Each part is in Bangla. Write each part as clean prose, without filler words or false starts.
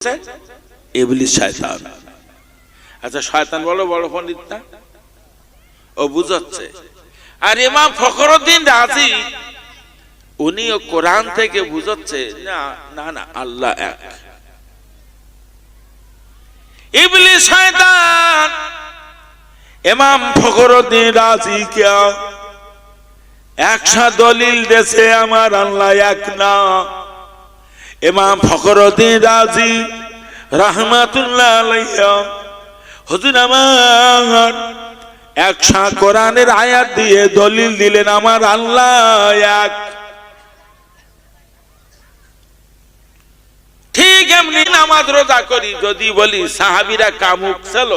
ইবলিস শয়তান। আচ্ছা শয়তান বলো বড় পণ্ডিত না, ও বুঝাচ্ছে। আর ইমাম ফখরুদ্দিন রাজি উনিও কোরআন থেকে বুঝাচ্ছে না না না আল্লাহ এক। ইবলিস শয়তান ইমাম ফখরুদ্দিন রাজি কে একশো দলিল দেশে আমার আল্লাহ এক না। ইমাম ফখরুদ্দিন রাজি রাহমাতুল্লাহ আলাইহি হুজুর আমার একশো কোরআনের আয়াত দিয়ে দলিল দিলেন আমার আল্লাহ এক। ঠিক এমনি নামাজ রোজা করি, যদি বলি সাহাবীরা কামুক ছিল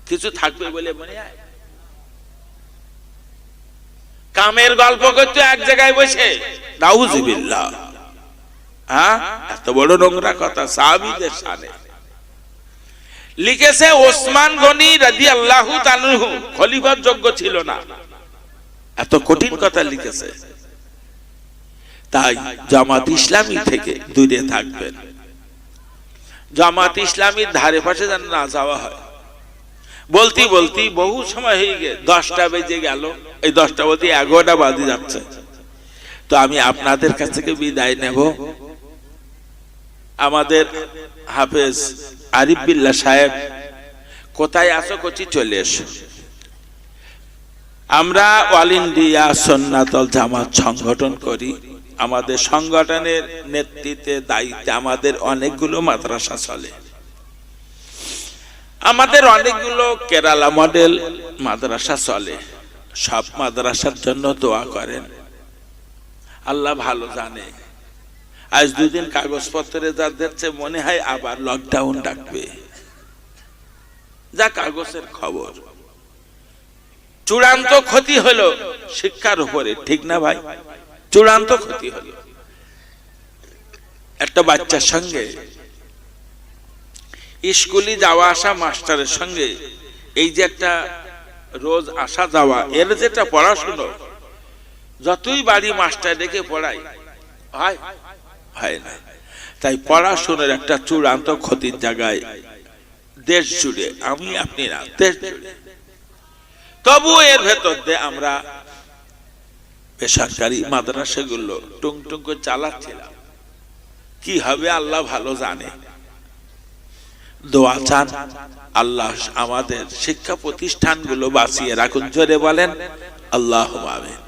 কিছু থাকবে বলে মনে হয়? কামের গল্প করতে এক জায়গায় বসে নাউজুবিল্লাহ। হ্যাঁ, এত বড় নোংরা কথা সাহাবীদের শানে। লিখেছে ওসমান গনি রাদিয়াল্লাহু তাআলা খলিফার যোগ্য ছিল না, এত কঠিন কথা লিখেছে। তাই জামাত ইসলামী থেকে দূরে থাকবেন, জামাত ইসলামীর ধারে পাশে যেন না যাওয়া হয়। বলতে বলতে বহু সময় হয়ে গেছে, 10টা বেজে গেল, এই 10টা বলতে 11টা বাজে যাচ্ছে। তো আমি আপনাদের কাছ থেকে বিদায় নেব। আমাদের হাফেজ আরিফ বিল্লাহ সাহেব কোথায় আছো? কচি চলে এসো। আমরা অল ইন্ডিয়া সুন্নাতুল জামাত সংগঠন করি। আমাদের সংগঠনের নেতৃত্বে দায়িত্বে আমাদের অনেকগুলো মাদ্রাসা চলে, আমাদের অনেকগুলো কেরালা মডেল মাদ্রাসা চলে। সব মাদ্রাসার জন্য দোয়া করেন, আল্লাহ ভালো জানে। আজ দুদিন কাগজপত্রে যা দেখছে মনে হয় আবার লকডাউন ডাকবে, যা কাগজের খবর। চূড়ান্ত ক্ষতি হলো শিক্ষার উপরে, ঠিক না ভাই? চূড়ান্ত ক্ষতি হলো। একটা বাচ্চার সঙ্গে স্কুলে যাওয়া আসা মাস্টারের সঙ্গে এই যে একটা রোজ আসা যাওয়া, এর যেটা পড়াশুনো, যতই বাড়ি মাস্টার দেখে পড়াই হয় না। তাই পড়াশোনার একটা চূড়ান্ত ক্ষতির জায়গায় দেশ জুড়ে, আমি আপনি না, দেশ জুড়ে। তবু এর ভেতর দিয়ে আমরা বেসরকারি মাদ্রাসাগুলো টুং টুং করে চালাচ্ছিলাম। কি হবে আল্লাহ ভালো জানে। দোয়া চান আল্লাহ আমাদের শিক্ষা প্রতিষ্ঠানগুলো বাঁচিয়ে রাখুন। জোরে বলেন আল্লাহুম্মা আমিন।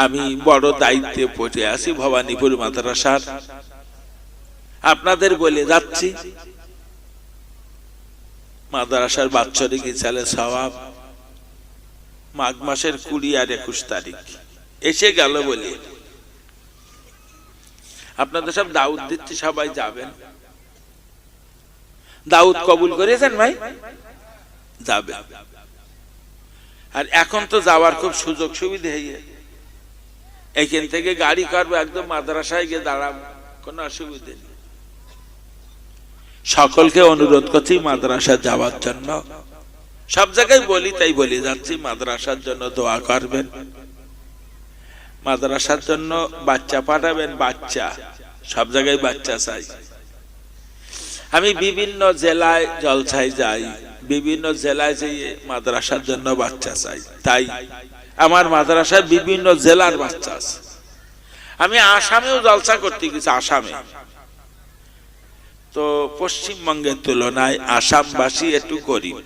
আমি বড় দায়িত্বে পড়ে আছি ভবানীপুর মাদ্রাসার। আপনাদের বলে যাচ্ছি, মাদ্রাসার বাৎসরিক ইসালে সওয়াব মাঘ মাসের 20 আর 21 তারিখ এসে গেল বলে আপনাদের সব দাউদ দিচ্ছি, সবাই যাবেন। দাউদ কবুল করেছেন ভাই? যাবে। আর এখন তো যাওয়ার খুব সুযোগ সুবিধা হয়ে, এখান থেকে গাড়ি করবো একদম মাদ্রাসায় গিয়ে দাঁড়াবো, কোনো অসুবিধা নেই। সকলকে অনুরোধ করছি মাদ্রাসা যাওয়ার জন্য। সব জায়গায় বলি, তাই বলে যাচ্ছি, মাদ্রাসার জন্য দোয়া করবেন। মাদ্রাসার জন্য বাচ্চা পাঠাবেন, বাচ্চা সব জায়গায় বাচ্চা চাই। আমি বিভিন্ন জেলায় জলসায় যাই, বিভিন্ন জেলায় যেয়ে মাদ্রাসার জন্য বাচ্চা চাই। তাই আমার মাদ্রাসায় বিভিন্ন জেলার বাচ্চা আছে। আমি আসামেও জলসা করতে গেছি, আসামে তো পশ্চিমবঙ্গের তুলনায় আসামবাসী একটু গরিব।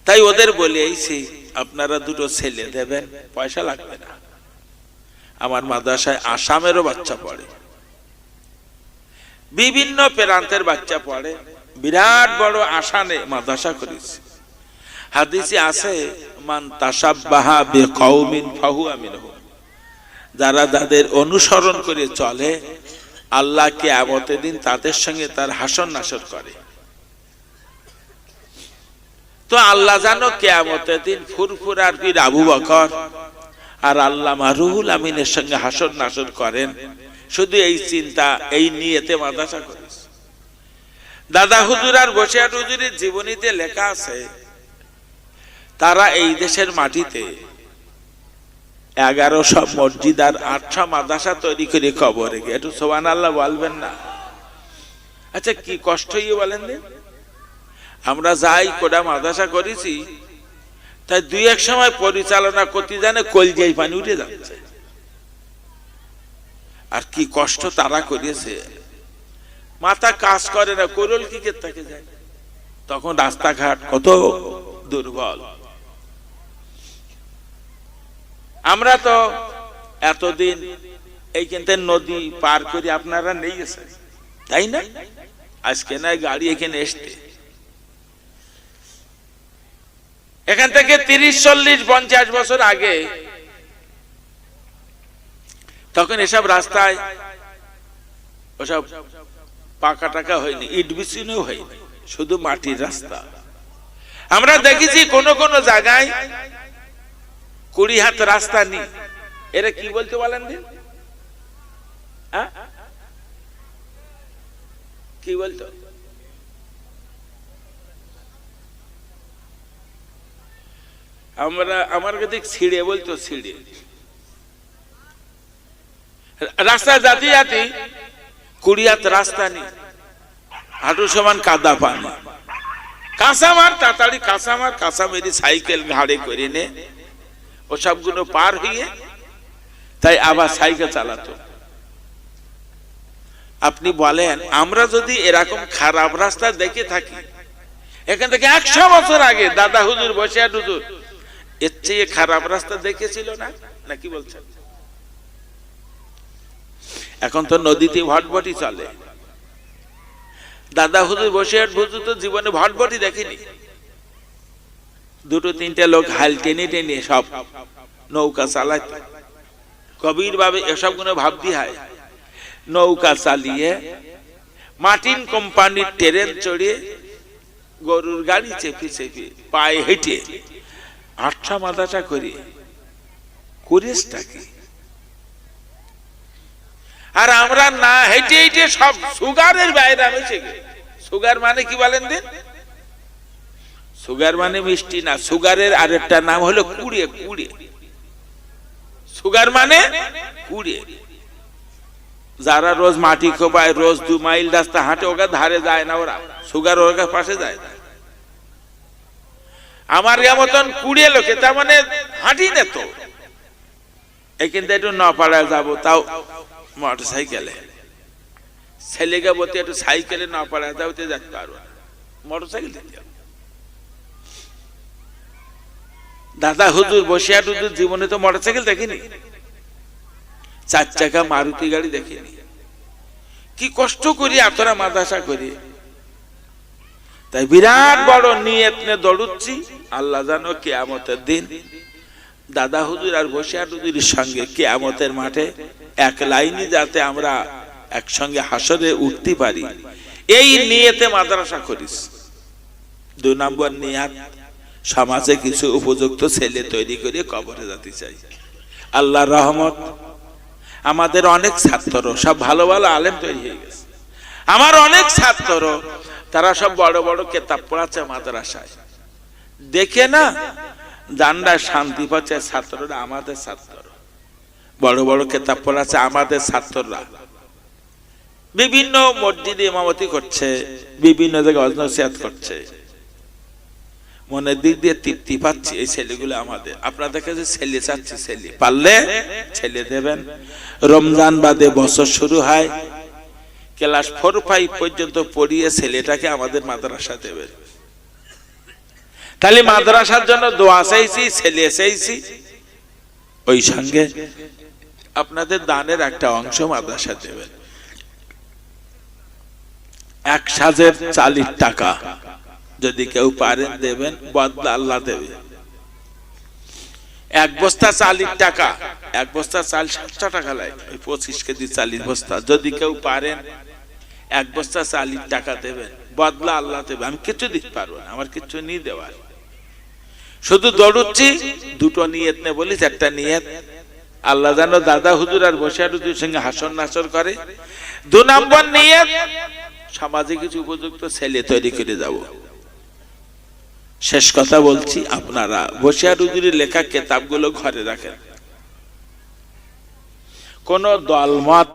তাই ওদের বলে এইছি আপনারা 2টো ছেলে দেবেন, পয়সা লাগবে না। আমার মাদ্রাসায় আসামেরও বাচ্চা পড়ে, বিভিন্ন প্রান্তের বাচ্চা পড়ে। বিরাট বড় আসানে মাদ্রাসা করেছি। হাদিসে আছে মান তাশাব্বাহা বিকওমিন ফাহুয়া মিনহুম, যারা যাদের অনুসরণ করে চলে আল্লাহ কিয়ামতের দিন তাদের সঙ্গে তার হাসর নাসর করে। তো আল্লাহ জানো কিয়ামতের দিন ফুরফুরার পীর আবু বকর আর আল্লামা রুহুল আমিনের সঙ্গে হাসর নাসর করেন। শুধু এই চিন্তা, এই নিয়তে মাদ্রাসা করেছে। দাদা হুজুর আর বসিরহাট হুজুরের জীবনীতে লেখা আছে তারা এই দেশের মাটিতে 1100 মসজিদ আর 800 মাদ্রাসা তৈরি করে কবরে গিয়ে একটু সুবহানাল্লাহ বলবেন না? আচ্ছা কি কষ্ট হইয়ে বলেন দিন। আমরা যাই কোটা মাদ্রাসা করেছি, তাই দুই এক সময় পরিচালনা করতে জানে কলজাই পানি উঠে যাচ্ছে। আর কি কষ্ট তারা করেছে, মাথা কাজ করে না, কোরল কি থেকে যায়। তখন রাস্তাঘাট কত দুর্বল। আমরা তো এতদিন এইখানতে নদী পার করে আপনারা নিয়ে গেছেন, তাই না? আজকে না গাড়ি এখানে এসছে, এখান থেকে 30, 40, 50 বছর আগে তখন এসব রাস্তায় ওসব পাকা টাকা হয়নি, ইট বিছিন্ন হয়নি, শুধু মাটির রাস্তা। আমরা দেখেছি কোন কোন জায়গায় 20 হাত রাস্তা নেই। এরা কি বলতে বলেন দিন? কি বলতো? আমার কাছে ছিড়ে বলতো, ছিড়ে রাস্তা জাতি জাতি 20 হাত রাস্তা নেই, হাঁটু সমান কাদা পানি, কাঁচামার তাড়াতাড়ি কাঁচামার কাঁচা মেরি সাইকেল ঘাড়ে করে নে ও সবগুলো পার হয়ে তাই আবার সাইকেল চালাতো। আপনি বলেন আমরা যদি এরকম খারাপ রাস্তা দেখে থাকি, এখান থেকে 100 বছর আগে দাদা হুজুর বসিয়ার হুজুর এর চেয়ে খারাপ রাস্তা দেখেছিল না, নাকি বলছেন? এখন তো নদীতে ভটভটি চলে, দাদা হুজুর বসিয়ার হুজুর তো জীবনে ভটভটি দেখেনি। 2-3টে লোক হাল টেনে টেনে সব নৌকা চালাইতো, গভীর ভাবে এসব গুলো ভাবতে হয়। নৌকা চালিয়ে মার্টিন কোম্পানির ট্রেন চড়িয়ে গরুর গাড়ি চেপে চেপে পায়ে হেঁটে 8টা মাদ্রাসা করে করিসটা কি? আর আমরা না হেঁটে হেঁটে সব সুগারের বাইরে মিশে গেছে। সুগার মানে কি বলেন দিন? সুগার মানে মিষ্টি না, সুগারের আরেকটা নাম হলো কুড়ে। কুড়ে সুগার মানে কুড়ে। যারা রোজ মাটি খোপায়, রোজ 2 মাইল রাস্তা হাঁটে, ওকে ধারে যায় না, ওরা সুগার ওর পাশে যায় না। আমার মতন কুড়ে লোকে তার মানে হাঁটি না তো, এখানটা একটু নপাড়ায় যাবো, তাও মোটর সাইকেলে, ছেলেকে বলতে একটু সাইকেলে নপাড়ায় যাবো, যেতে পারবো না, মোটর সাইকেল দিতে হবে। দাদা হুজুর বসিয়ার হুজুর জীবনে তো মোটর সাইকেল দেখেনি, 4 চাকা মারুতি গাড়ি দেখেনি। কি কষ্ট করি আপনারা মাদ্রাসা করি, তাই বিরাট বড় নিয়ত নিয়ে দৌড়ুচ্ছি। আল্লাহ জানো কিয়ামতের দিন দাদা হুজুর আর বসিয়ার হুজুরের সঙ্গে কিয়ামতের মাঠে এক লাইনে যাতে আমরা একসঙ্গে হাসরে উঠতে পারি, এই নিয়তে মাদ্রাসা করিস। 2 নম্বর নিয়ত, সমাজে কিছু উপযুক্ত ছেলে তৈরি করে কবরে যেতে চাই। আল্লাহর রহমত, আমাদের অনেক ছাত্র সব ভালো ভালো আলেম তৈরি হয়ে গেছে। আমার অনেক ছাত্র তারা সব বড় বড় কিতাব পড়াচ্ছে মাদ্রাসায়, দেখে না জানডা শান্তি পাচ্ছে। ছাত্ররা আমাদের ছাত্র, বড় বড় কিতাব পড়াচ্ছে আমাদের ছাত্ররা, বিভিন্ন মসজিদে ইমামতি করছে, বিভিন্ন জায়গায় ওয়াজ নসিহত করছে, মনের দিক দিয়ে তৃপ্তি পাচ্ছি। এই ছেলেগুলো আমাদের। আপনাদের কাছে ছেলে চাচ্ছি, ছেলে পারলে ছেলে দেবেন। রমজান বাদে বছর শুরু হয়, ক্লাস 4-5 পর্যন্ত পড়িয়ে ছেলেটাকে আমাদের মাদ্রাসা দেবেন। তাহলে মাদ্রাসার জন্য দোয়া চাইছি, ছেলে চাইছি, ওই সঙ্গে আপনাদের দানের একটা অংশ মাদ্রাসা দেবেন। 1 সাজের 40 টাকা যদি কেউ পারেন দেবেন, বদলা আল্লাহ দেবে। 1 বস্তা 40 টাকা, 1 বস্তা চাল 700 টাকা লাগে, 25 কেজি 40 বস্তা। যদি কেউ পারেন 1 বস্তা 40 টাকা দেবেন, বদলা আল্লাহ দেবে। আমি কিছু দিতে পারবো না, আমার কিছু নিয়ে দেওয়ার, শুধু দৌড়ুচ্ছি। 2টো নিয়ত নে বলি, 4টা নিয়ত। আল্লাহ জানো দাদা হুজুর আর বসিয়ার হুজুরের সঙ্গে হাসর নাসর করে। 2 নম্বর নিয়ত, সমাজে কিছু উপযুক্ত ছেলে তৈরি করে যাব। শেষ কথা বলছি, আপনারা বসিয়ার হুজুরের লেখা কিতাবগুলো ঘরে রাখেন, কোন দলমত